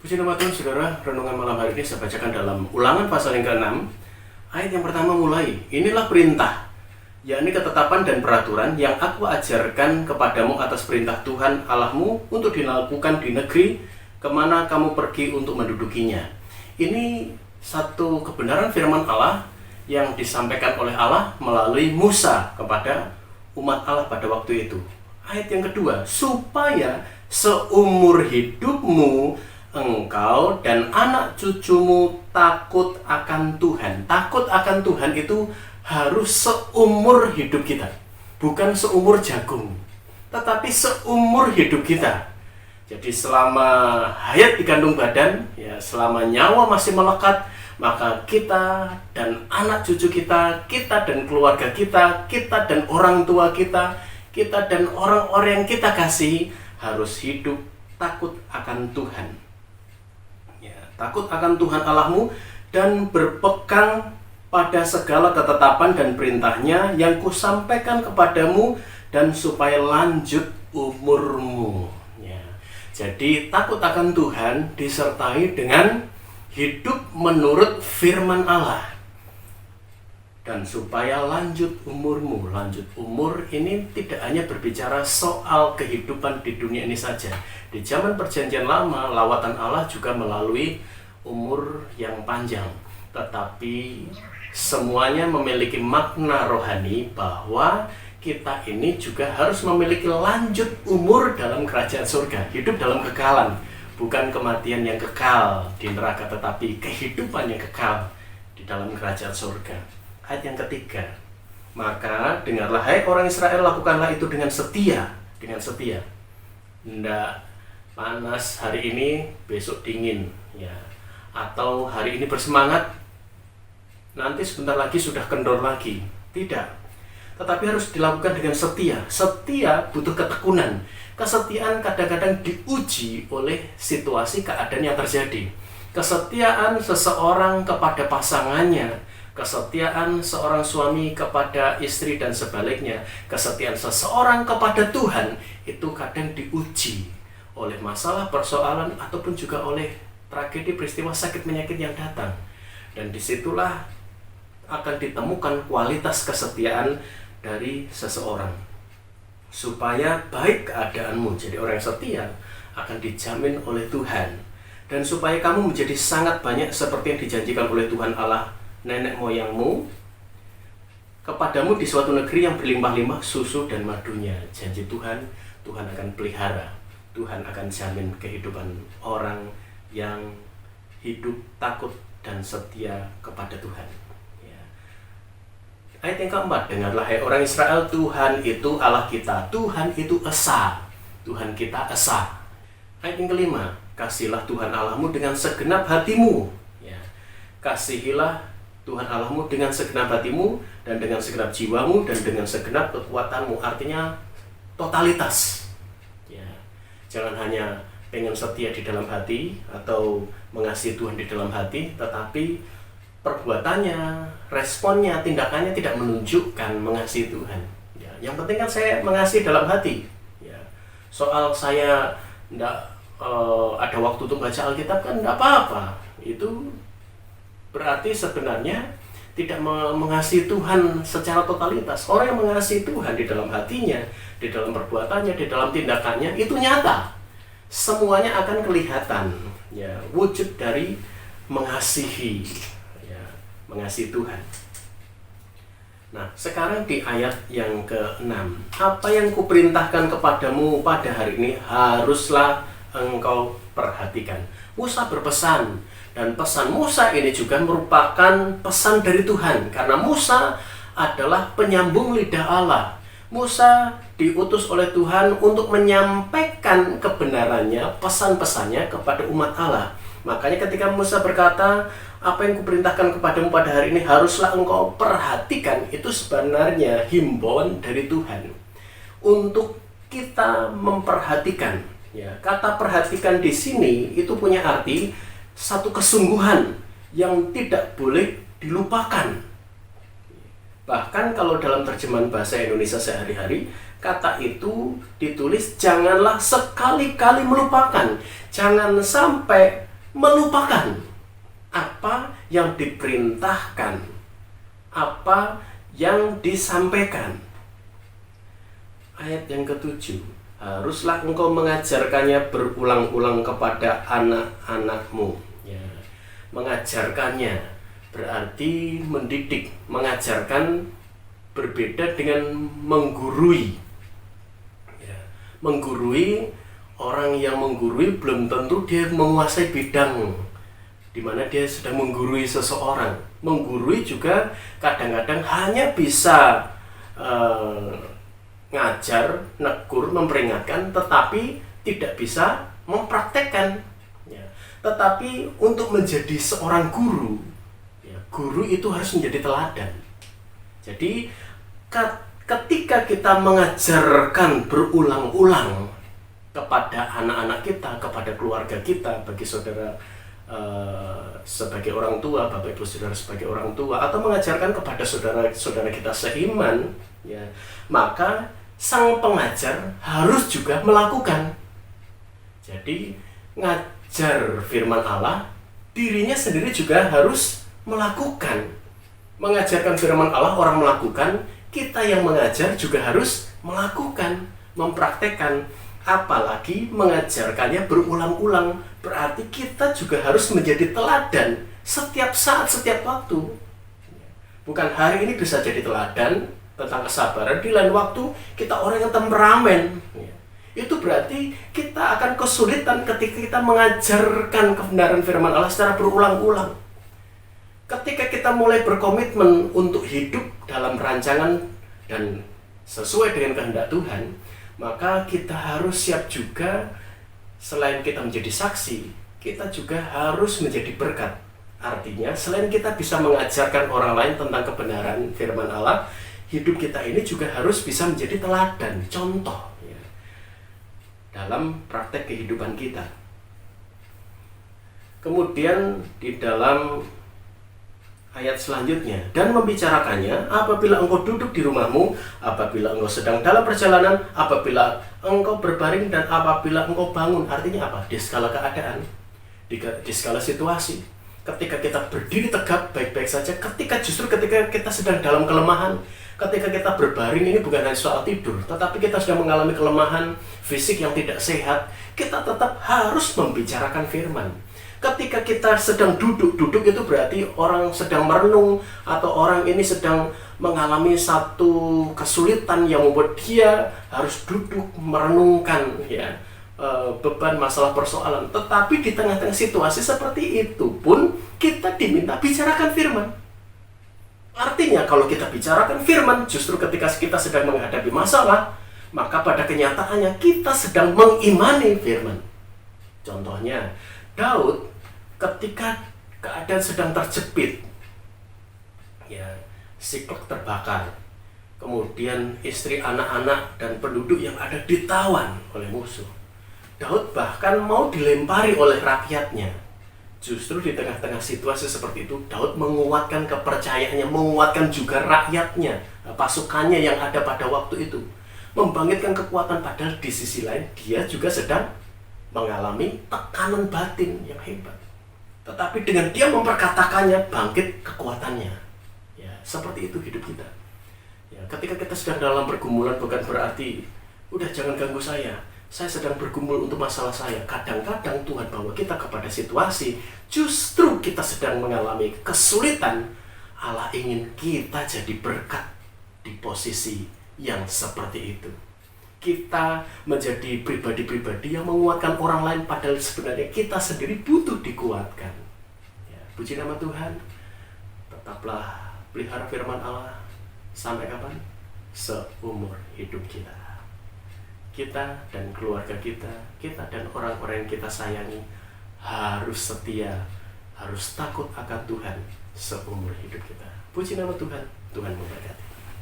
Puji nama Tuhan, saudara. Renungan malam hari ini saya bacakan dalam Ulangan pasal yang ke-6. Ayat yang pertama mulai, inilah perintah, yakni ketetapan dan peraturan yang aku ajarkan kepadamu atas perintah Tuhan Allahmu untuk dilakukan di negeri kemana kamu pergi untuk mendudukinya. Ini satu kebenaran firman Allah yang disampaikan oleh Allah melalui Musa kepada umat Allah pada waktu itu. Ayat yang kedua, supaya seumur hidupmu engkau dan anak cucumu takut akan Tuhan. Takut akan Tuhan itu harus seumur hidup kita, bukan seumur jagung, tetapi seumur hidup kita. Jadi selama hayat di kandung badan, ya, selama nyawa masih melekat, maka kita dan anak cucu kita, kita dan keluarga kita, kita dan orang tua kita, kita dan orang-orang yang kita kasih harus hidup takut akan Tuhan. Takut akan Tuhan Allahmu dan berpegang pada segala ketetapan dan perintahnya yang kusampaikan kepadamu dan supaya lanjut umurmu. Jadi takut akan Tuhan disertai dengan hidup menurut firman Allah. Dan supaya lanjut umurmu. Lanjut umur ini tidak hanya berbicara soal kehidupan di dunia ini saja. Di zaman perjanjian lama, lawatan Allah juga melalui umur yang panjang. Tetapi semuanya memiliki makna rohani bahwa kita ini juga harus memiliki lanjut umur dalam kerajaan surga. Hidup dalam kekalan, bukan kematian yang kekal di neraka, tetapi kehidupan yang kekal di dalam kerajaan surga. Ayat yang ketiga, maka dengarlah hai orang Israel, lakukanlah itu dengan setia. Dengan setia. Nggak panas hari ini, besok dingin, ya. Atau hari ini bersemangat, nanti sebentar lagi sudah kendor lagi. Tidak. Tetapi harus dilakukan dengan setia. Setia butuh ketekunan. Kesetiaan kadang-kadang diuji oleh situasi keadaan yang terjadi. Kesetiaan seseorang kepada pasangannya, kesetiaan seorang suami kepada istri dan sebaliknya, kesetiaan seseorang kepada Tuhan itu kadang diuji oleh masalah, persoalan, ataupun juga oleh tragedi, peristiwa, sakit, penyakit yang datang. Dan disitulah akan ditemukan kualitas kesetiaan dari seseorang. Supaya baik keadaanmu, jadi orang yang setia akan dijamin oleh Tuhan. Dan supaya kamu menjadi sangat banyak seperti yang dijanjikan oleh Tuhan Allah nenek moyangmu kepadamu di suatu negeri yang berlimpah-limpah susu dan madunya. Janji Tuhan, Tuhan akan pelihara. Tuhan akan jamin kehidupan orang yang hidup takut dan setia kepada Tuhan. Ya. Ayat yang keempat, dengarlah hai orang Israel, Tuhan itu Allah kita. Tuhan itu esa. Tuhan kita esa. Ayat yang kelima, kasihilah Tuhan Allahmu dengan segenap hatimu. Ya. Kasihilah Tuhan Allahmu dengan segenap hatimu dan dengan segenap jiwamu dan dengan segenap kekuatanmu. Artinya totalitas. Ya. Jangan hanya pengen setia di dalam hati atau mengasihi Tuhan di dalam hati, tetapi perbuatannya, responnya, tindakannya tidak menunjukkan mengasihi Tuhan. Ya. Yang penting kan saya mengasihi dalam hati. Ya. Soal saya tidak ada waktu untuk baca Alkitab kan tidak apa-apa. Itu berarti sebenarnya tidak mengasihi Tuhan secara totalitas. Orang yang mengasihi Tuhan di dalam hatinya, di dalam perbuatannya, di dalam tindakannya, itu nyata. Semuanya akan kelihatan, ya, wujud dari mengasihi, ya, mengasihi Tuhan. Nah, sekarang di ayat yang ke-6, apa yang kuperintahkan kepadamu pada hari ini haruslah engkau perhatikan. Musa berpesan, dan pesan Musa ini juga merupakan pesan dari Tuhan, karena Musa adalah penyambung lidah Allah. Musa diutus oleh Tuhan untuk menyampaikan kebenarannya, pesan-pesannya kepada umat Allah. Makanya ketika Musa berkata, apa yang kuperintahkan kepadamu pada hari ini haruslah engkau perhatikan, itu sebenarnya himbauan dari Tuhan untuk kita memperhatikan. Ya, kata perhatikan di sini itu punya arti satu kesungguhan yang tidak boleh dilupakan. Bahkan kalau dalam terjemahan bahasa Indonesia sehari-hari, kata itu ditulis janganlah sekali-kali melupakan. Jangan sampai melupakan apa yang diperintahkan, apa yang disampaikan. Ayat yang ke-7, haruslah engkau mengajarkannya berulang-ulang kepada anak-anakmu. Ya, mengajarkannya berarti mendidik. Mengajarkan berbeda dengan menggurui. Ya, menggurui, orang yang menggurui belum tentu dia menguasai bidang di mana dia sedang menggurui seseorang. Menggurui juga kadang-kadang hanya bisa ngajar, negur, memperingatkan, tetapi tidak bisa mempraktekkan. Ya. Tetapi untuk menjadi seorang guru, ya, guru itu harus menjadi teladan. Jadi ketika kita mengajarkan berulang-ulang kepada anak-anak kita, kepada keluarga kita, bagi saudara sebagai orang tua, bapak ibu saudara sebagai orang tua, atau mengajarkan kepada saudara-saudara kita seiman, ya, maka sang pengajar harus juga melakukan. Jadi ngajar firman Allah, dirinya sendiri juga harus melakukan. Mengajarkan firman Allah, orang melakukan, kita yang mengajar juga harus melakukan, mempraktekkan. Apalagi mengajarkannya berulang-ulang, berarti kita juga harus menjadi teladan setiap saat, setiap waktu. Bukan hari ini bisa jadi teladan tentang kesabaran, di lain waktu kita orang yang temperamen. Itu berarti kita akan kesulitan ketika kita mengajarkan kebenaran firman Allah secara berulang-ulang. Ketika kita mulai berkomitmen untuk hidup dalam rancangan dan sesuai dengan kehendak Tuhan, maka kita harus siap juga, selain kita menjadi saksi, kita juga harus menjadi berkat. Artinya, selain kita bisa mengajarkan orang lain tentang kebenaran firman Allah, hidup kita ini juga harus bisa menjadi teladan, contoh, ya, dalam praktek kehidupan kita. Kemudian di dalam ayat selanjutnya, dan membicarakannya apabila engkau duduk di rumahmu, apabila engkau sedang dalam perjalanan, apabila engkau berbaring, dan apabila engkau bangun. Artinya apa? Di skala keadaan, di skala situasi. Ketika kita berdiri tegap baik-baik saja, ketika kita sedang dalam kelemahan, ketika kita berbaring, ini bukan hanya soal tidur, tetapi kita sedang mengalami kelemahan fisik yang tidak sehat, kita tetap harus membicarakan firman. Ketika kita sedang duduk itu berarti orang sedang merenung, atau orang ini sedang mengalami satu kesulitan yang membuat dia harus duduk merenungkan, ya, beban, masalah, persoalan. Tetapi di tengah-tengah situasi seperti itu pun kita diminta bicarakan firman. Artinya kalau kita bicarakan firman, justru ketika kita sedang menghadapi masalah, maka pada kenyataannya kita sedang mengimani firman. Contohnya, Daud ketika keadaan sedang terjepit, ya, Siklek terbakar, kemudian istri, anak-anak, dan penduduk yang ada ditawan oleh musuh. Daud bahkan mau dilempari oleh rakyatnya. Justru di tengah-tengah situasi seperti itu, Daud menguatkan kepercayaannya, menguatkan juga rakyatnya, pasukannya yang ada pada waktu itu, membangkitkan kekuatan. Padahal di sisi lain dia juga sedang mengalami tekanan batin yang hebat. Tetapi dengan dia memperkatakannya, bangkit kekuatannya. Ya, seperti itu hidup kita. Ya, ketika kita sedang dalam pergumulan, bukan berarti udah jangan ganggu saya sedang bergumul untuk masalah saya. Kadang-kadang Tuhan bawa kita kepada situasi, justru kita sedang mengalami kesulitan, Allah ingin kita jadi berkat di posisi yang seperti itu. Kita menjadi pribadi-pribadi yang menguatkan orang lain, padahal sebenarnya kita sendiri butuh dikuatkan. Ya, puji nama Tuhan. Tetaplah pelihara firman Allah. Sampai kapan? Seumur hidup kita. Kita dan keluarga kita dan orang-orang yang kita sayangi harus setia, harus takut akan Tuhan seumur hidup kita. Puji nama Tuhan. Tuhan memberkati.